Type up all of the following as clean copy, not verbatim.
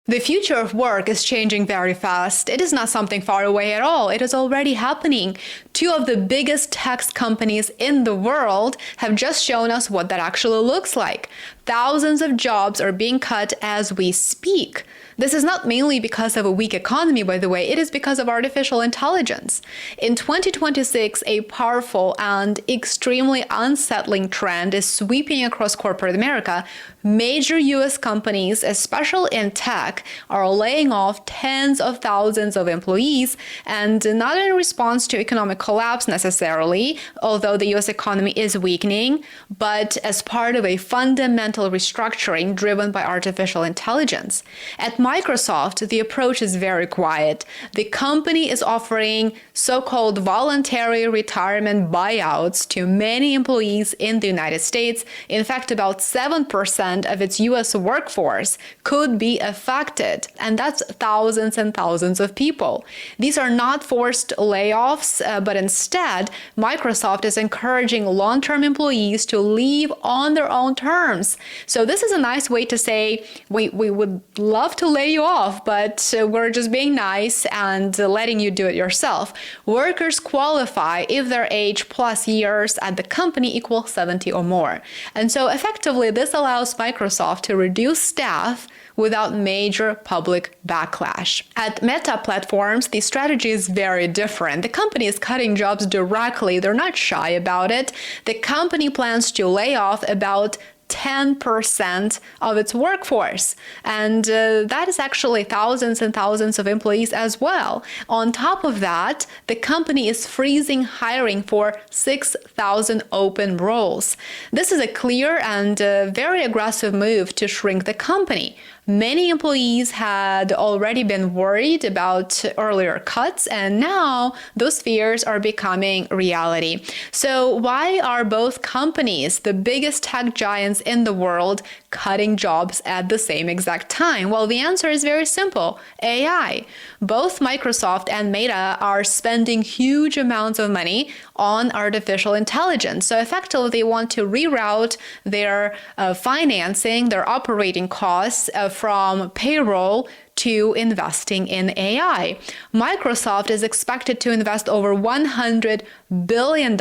The future of work is changing very fast. It is not something far away at all. It is already happening. Two of the biggest tech companies in the world have just shown us what that actually looks like. Thousands of jobs are being cut as we speak. This is not mainly because of a weak economy, by the way, it is because of artificial intelligence. In 2026, a powerful and extremely unsettling trend is sweeping across corporate America. Major US companies, especially in tech, are laying off tens of thousands of employees, and not in response to economic collapse necessarily, although the US economy is weakening, but as part of a fundamental restructuring driven by artificial intelligence. At Microsoft, the approach is very quiet. The company is offering so-called voluntary retirement buyouts to many employees in the United States. In fact, about 7% of its US workforce could be affected, and that's thousands and thousands of people. These are not forced layoffs, but instead, Microsoft is encouraging long-term employees to leave on their own terms. So this is a nice way to say, we would love to lay you off, but we're just being nice and letting you do it yourself. Workers qualify if their age plus years at the company equal 70 or more. And so effectively, this allows Microsoft to reduce staff without major public backlash. At Meta Platforms, the strategy is very different. The company is cutting jobs directly. They're not shy about it. The company plans to lay off about 10% of its workforce. And that is actually thousands and thousands of employees as well. On top of that, the company is freezing hiring for 6,000 open roles. This is a clear and very aggressive move to shrink the company. Many employees had already been worried about earlier cuts, and now those fears are becoming reality. So why are both companies, the biggest tech giants in the world, cutting jobs at the same exact time? Well, the answer is very simple: AI. Both Microsoft and Meta are spending huge amounts of money on artificial intelligence. So effectively, they want to reroute their financing, their operating costs from payroll to investing in AI. Microsoft is expected to invest over $100 billion,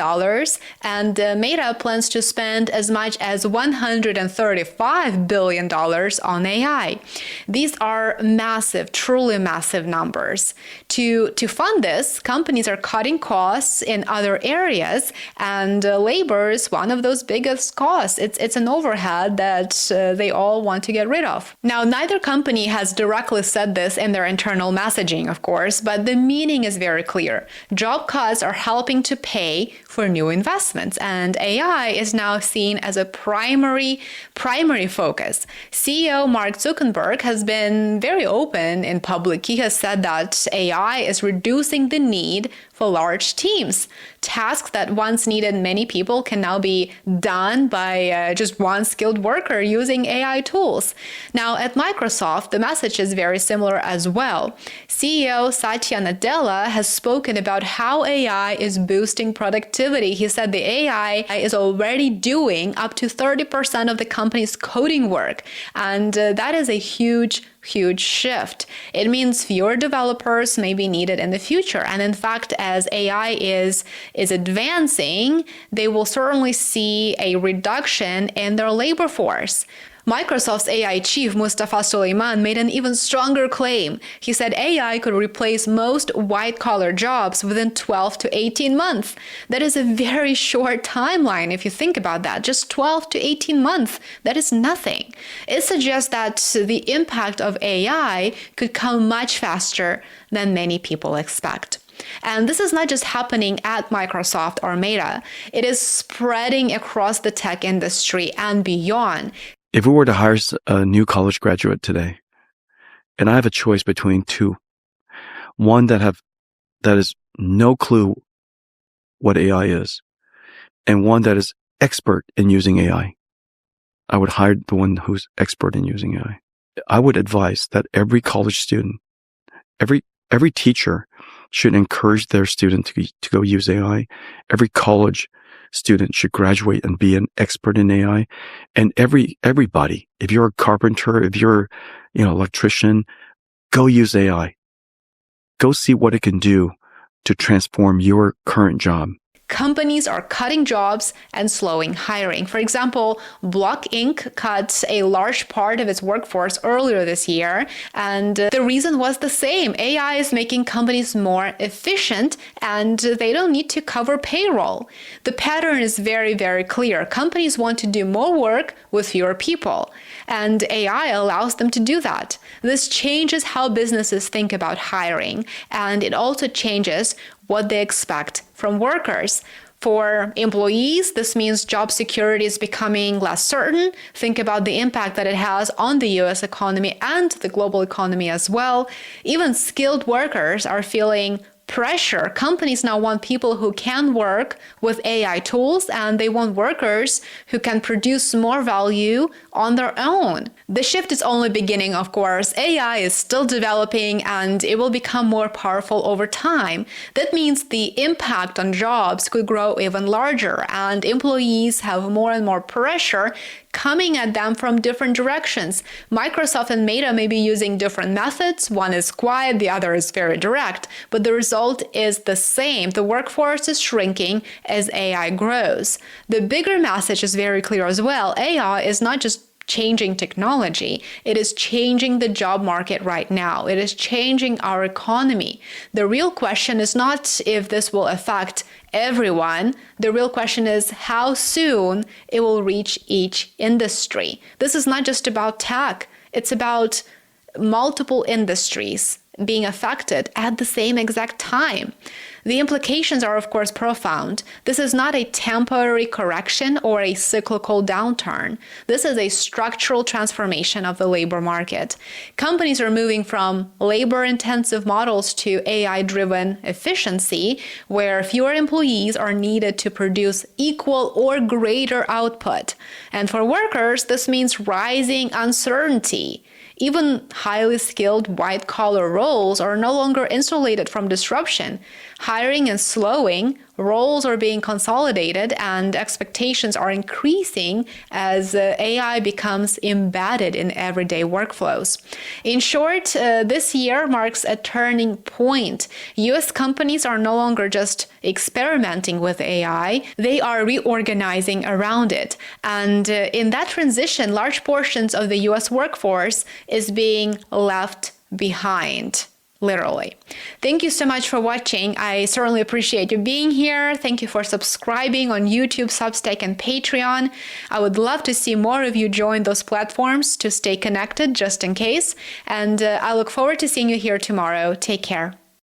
and Meta plans to spend as much as $135 billion on AI. These are massive, truly massive numbers. To fund this, companies are cutting costs in other areas, and labor is one of those biggest costs. It's an overhead that they all want to get rid of. Now, neither company has directly said this in their internal messaging, of course, but the meaning is very clear. Job cuts are helping to pay for new investments, and AI is now seen as a primary focus. CEO Mark Zuckerberg has been very open in public. He has said that AI is reducing the need for large teams. Tasks that once needed many people can now be done by just one skilled worker using AI tools. Now, at Microsoft, the message is very similar as well. CEO Satya Nadella has spoken about how AI is boosting productivity. He said the AI is already doing up to 30% of the company's coding work, and that is a huge shift. It means fewer developers may be needed in the future. And in fact, as AI is advancing, they will certainly see a reduction in their labor force. Microsoft's AI chief, Mustafa Suleyman, made an even stronger claim. He said AI could replace most white-collar jobs within 12 to 18 months. That is a very short timeline if you think about that. Just 12 to 18 months. That is nothing. It suggests that the impact of AI could come much faster than many people expect. And this is not just happening at Microsoft or Meta. It is spreading across the tech industry and beyond. If we were to hire a new college graduate today, and I have a choice between two, one that is no clue what AI is, and one that is expert in using AI, I would hire the one who's expert in using AI. I would advise that every college student, every teacher should encourage their student to go use AI. Every college student should graduate and be an expert in AI. And everybody, if you're a carpenter, if you're electrician, go use AI. Go see what it can do to transform your current job. Companies are cutting jobs and slowing hiring. For example, Block Inc. cut a large part of its workforce earlier this year, and the reason was the same. AI is making companies more efficient, and they don't need to cover payroll. The pattern is very, very clear. Companies want to do more work with fewer people, and AI allows them to do that. This changes how businesses think about hiring, and it also changes what they expect from workers. For employees, this means job security is becoming less certain. Think about the impact that it has on the US economy and the global economy as well. Even skilled workers are feeling pressure. Companies now want people who can work with AI tools, and they want workers who can produce more value on their own. The shift is only beginning, of course. AI is still developing, and it will become more powerful over time. That means the impact on jobs could grow even larger, and employees have more and more pressure coming at them from different directions. Microsoft and Meta may be using different methods. One is quiet, the other is very direct, but the result is the same. The workforce is shrinking as AI grows. The bigger message is very clear as well. AI is not just changing technology. It is changing the job market right now. It is changing our economy. The real question is not if this will affect everyone. The real question is how soon it will reach each industry. This is not just about tech. It's about multiple industries being affected at the same exact time. The implications are, of course, profound. This is not a temporary correction or a cyclical downturn. This is a structural transformation of the labor market. Companies are moving from labor-intensive models to AI-driven efficiency, where fewer employees are needed to produce equal or greater output. And for workers, this means rising uncertainty. Even highly skilled white-collar roles are no longer insulated from disruption. Hiring is slowing, roles are being consolidated, and expectations are increasing as AI becomes embedded in everyday workflows. In short, this year marks a turning point. US companies are no longer just experimenting with AI, they are reorganizing around it. And in that transition, large portions of the US workforce is being left behind. Literally. Thank you so much for watching. I certainly appreciate you being here. Thank you for subscribing on YouTube, Substack, and Patreon. I would love to see more of you join those platforms to stay connected just in case. And I look forward to seeing you here tomorrow. Take care.